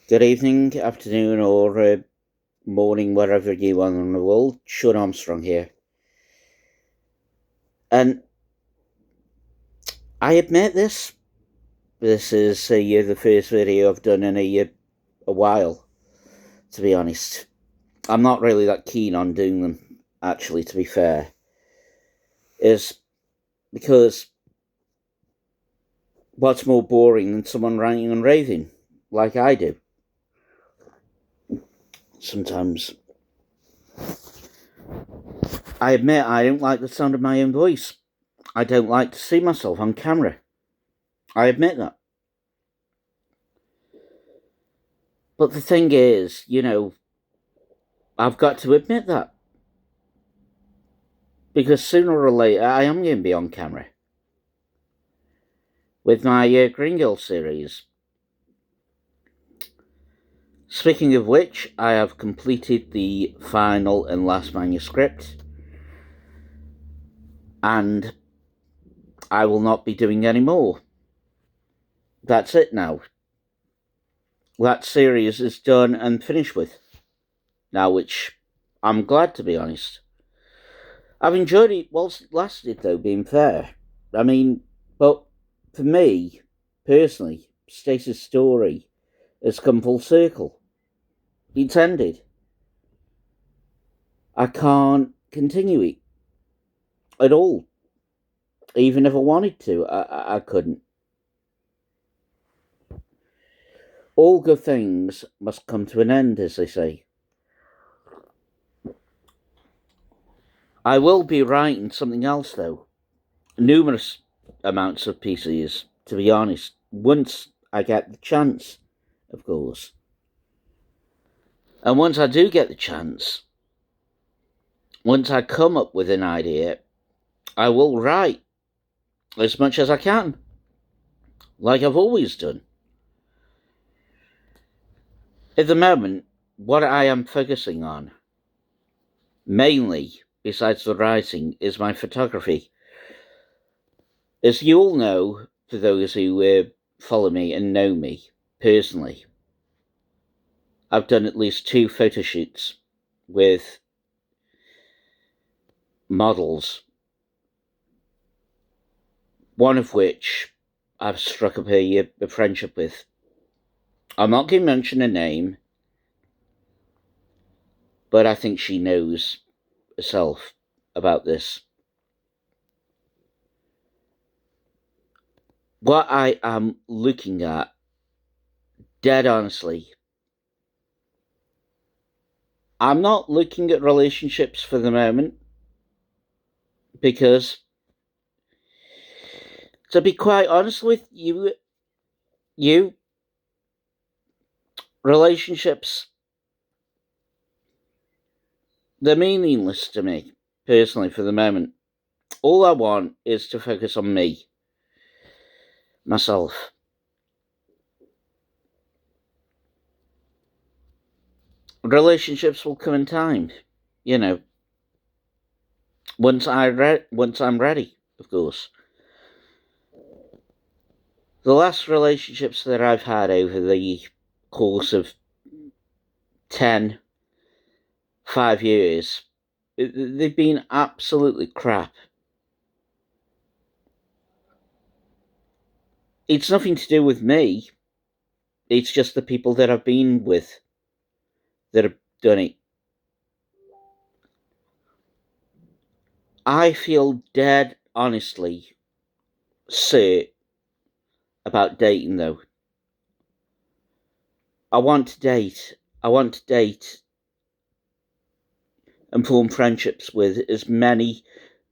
Good evening, afternoon, or morning, wherever you are in the world. Sean Armstrong here. And I admit this. This is the first video I've done in a while, to be honest. I'm not really that keen on doing them, actually, to be fair. Is because what's more boring than someone ranting and raving, like I do? Sometimes. I admit I don't like the sound of my own voice. I don't like to see myself on camera. I admit that. But the thing is, I've got to admit that. Because sooner or later, I am going to be on camera. With my Green Girl series. Speaking of which, I have completed the final and last manuscript. And I will not be doing any more. That's it now. That series is done and finished with. Now, which I'm glad, to be honest. I've enjoyed it whilst it lasted, though, being fair. I mean, but for me, personally, Stacey's story has come full circle. It's ended. I can't continue it at all. Even if I wanted to, I couldn't. All good things must come to an end, as they say. I will be writing something else, though. Numerous amounts of pieces, to be honest, once I get the chance, of course. And once I do get the chance, once I come up with an idea, I will write as much as I can, like I've always done. At the moment, what I am focusing on, mainly, besides the writing, is my photography. As you all know, for those who follow me and know me personally, I've done at least 2 photo shoots with models, one of which I've struck up a friendship with. I'm not going to mention a name, but I think she knows herself about this. What I am looking at, dead honestly, I'm not looking at relationships for the moment because, to be quite honest with you relationships, they're meaningless to me, personally, for the moment. All I want is to focus on me, myself. Relationships will come in time, you know, once I'm ready, of course. The last relationships that I've had over the course of 10, 5 years, they've been absolutely crap. It's nothing to do with me. It's just the people that I've been with that have done it. I feel dead honestly sick about dating, though. I want to date. I want to date and form friendships with as many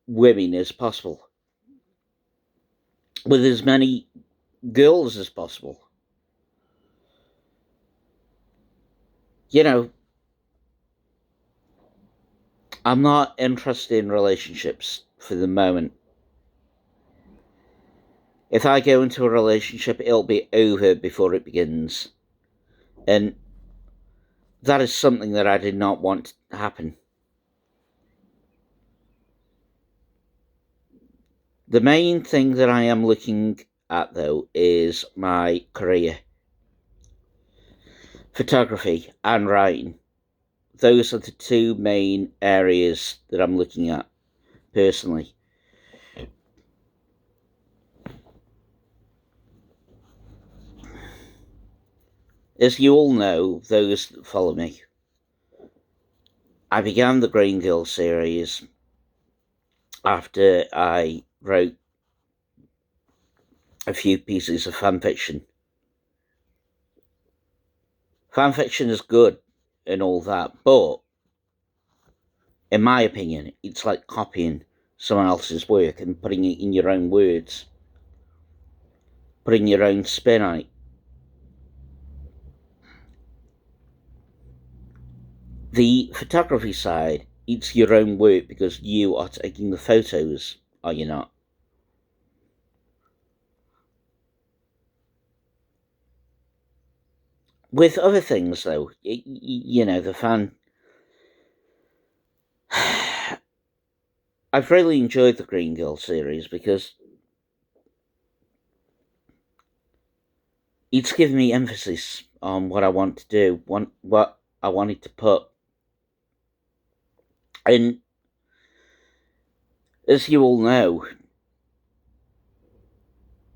women as possible, with as many girls as possible. You know, I'm not interested in relationships for the moment. If I go into a relationship, it'll be over before it begins. And that is something that I did not want to happen. The main thing that I am looking at, though, is my career. photography and writing. Those are the two main areas that I'm looking at personally. As you all know, those that follow me, I began the Green Girl series after I wrote a few pieces of fan fiction. Fan fiction is good and all that, but in my opinion, it's like copying someone else's work and putting it in your own words, putting your own spin on it. The photography side, it's your own work because you are taking the photos, are you not? With other things, though, the fan. I've really enjoyed the Green Girl series because it's given me emphasis on what I want to do, what I wanted to put. And as you all know,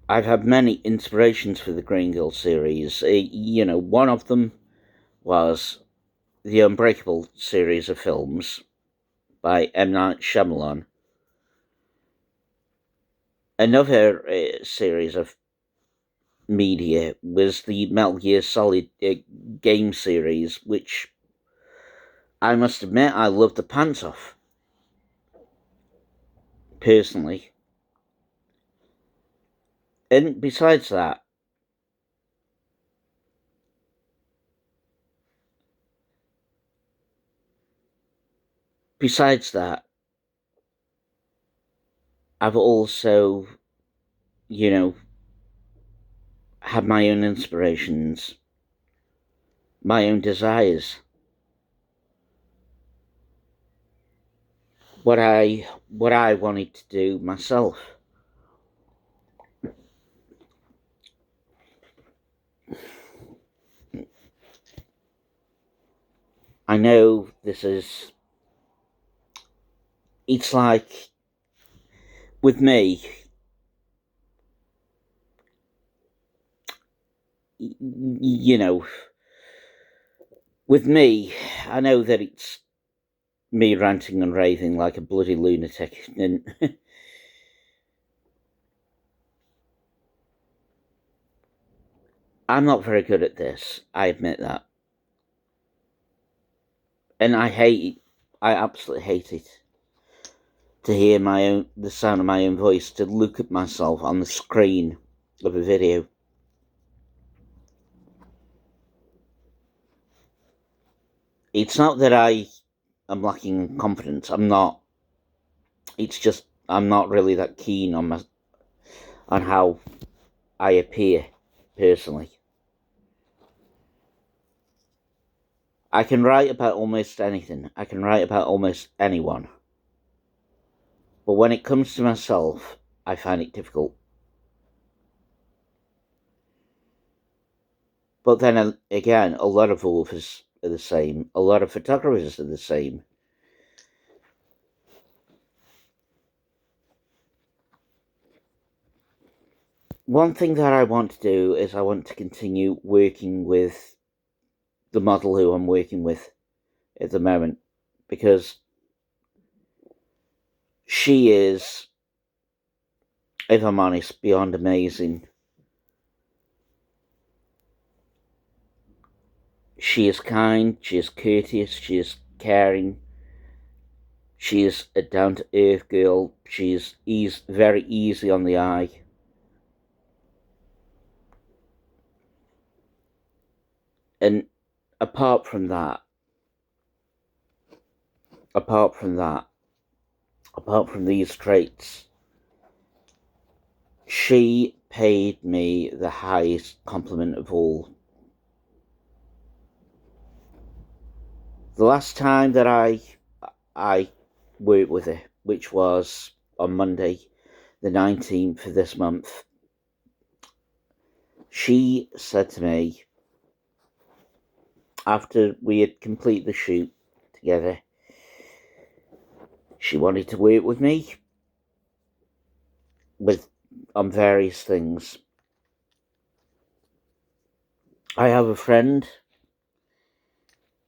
I've had many inspirations for the Green Girl series. One of them was the Unbreakable series of films by M. Night Shyamalan. Another series of media was the Metal Gear Solid game series, which I must admit I loved the pants off, personally. And besides that, I've also, had my own inspirations, my own desires. What I wanted to do myself. I know it's like, with me, with me, I know that it's me ranting and raving like a bloody lunatic, and I'm not very good at this, I admit that. And I absolutely hate it. To hear the sound of my own voice, to look at myself on the screen of a video. It's not that I am lacking in confidence. I'm not. It's just I'm not really that keen on how I appear personally. I can write about almost anything. I can write about almost anyone. But when it comes to myself, I find it difficult. But then again, a lot of authors are the same. A lot of photographers are the same. One thing that I want to do is I want to continue working with the model who I'm working with at the moment, because she is, if I'm honest, beyond amazing. She is kind, she is courteous, she is caring, she is a down-to-earth girl, she is very easy on the eye. And apart from these traits, she paid me the highest compliment of all. The last time that I worked with her, which was on Monday, the 19th of this month, she said to me, after we had completed the shoot together, she wanted to work with me on various things. I have a friend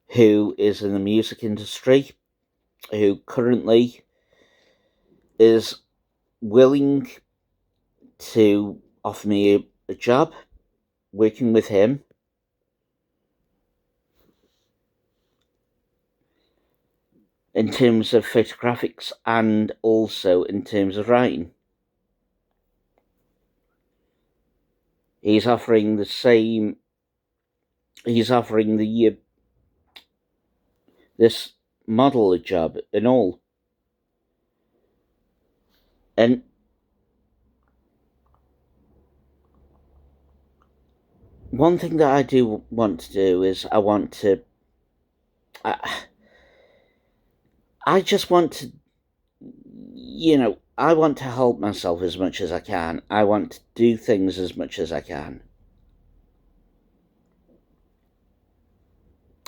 who is in the music industry, who currently is willing to offer me a job working with him. In terms of photographics and also in terms of writing. He's offering this model a job and all. And one thing that I do want to do is I just want to, I want to help myself as much as I can. I want to do things as much as I can.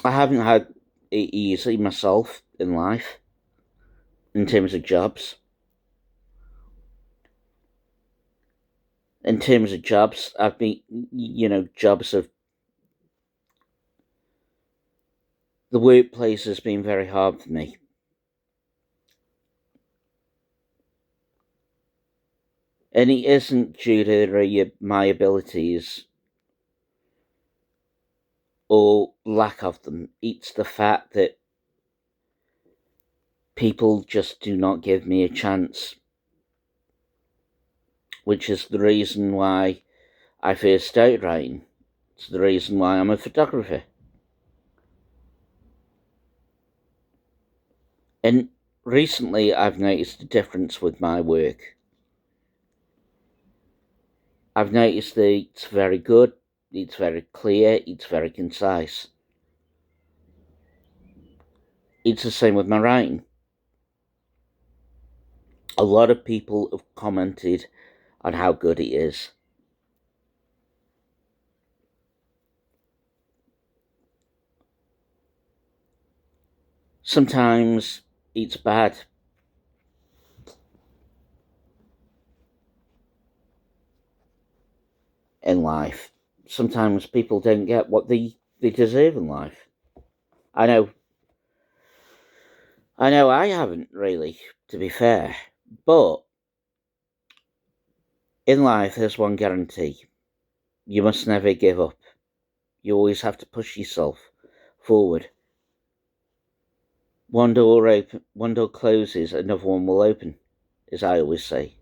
I haven't had it easy myself in life, in terms of jobs. In terms of jobs, I've been, jobs of the workplace has been very hard for me. And it isn't due to my abilities or lack of them. It's the fact that people just do not give me a chance, which is the reason why I first started writing. It's the reason why I'm a photographer. And recently I've noticed a difference with my work. I've noticed that it's very good, it's very clear, it's very concise. It's the same with my writing. A lot of people have commented on how good it is. Sometimes it's bad. In life. Sometimes people don't get what they deserve in life. I know I haven't really, to be fair. But in life there's one guarantee. You must never give up. You always have to push yourself forward. One door closes, another one will open, as I always say.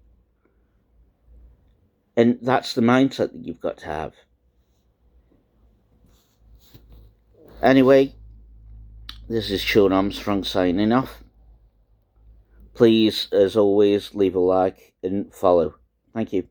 And that's the mindset that you've got to have. Anyway, this is Sean Armstrong signing off. Please, as always, leave a like and follow. Thank you.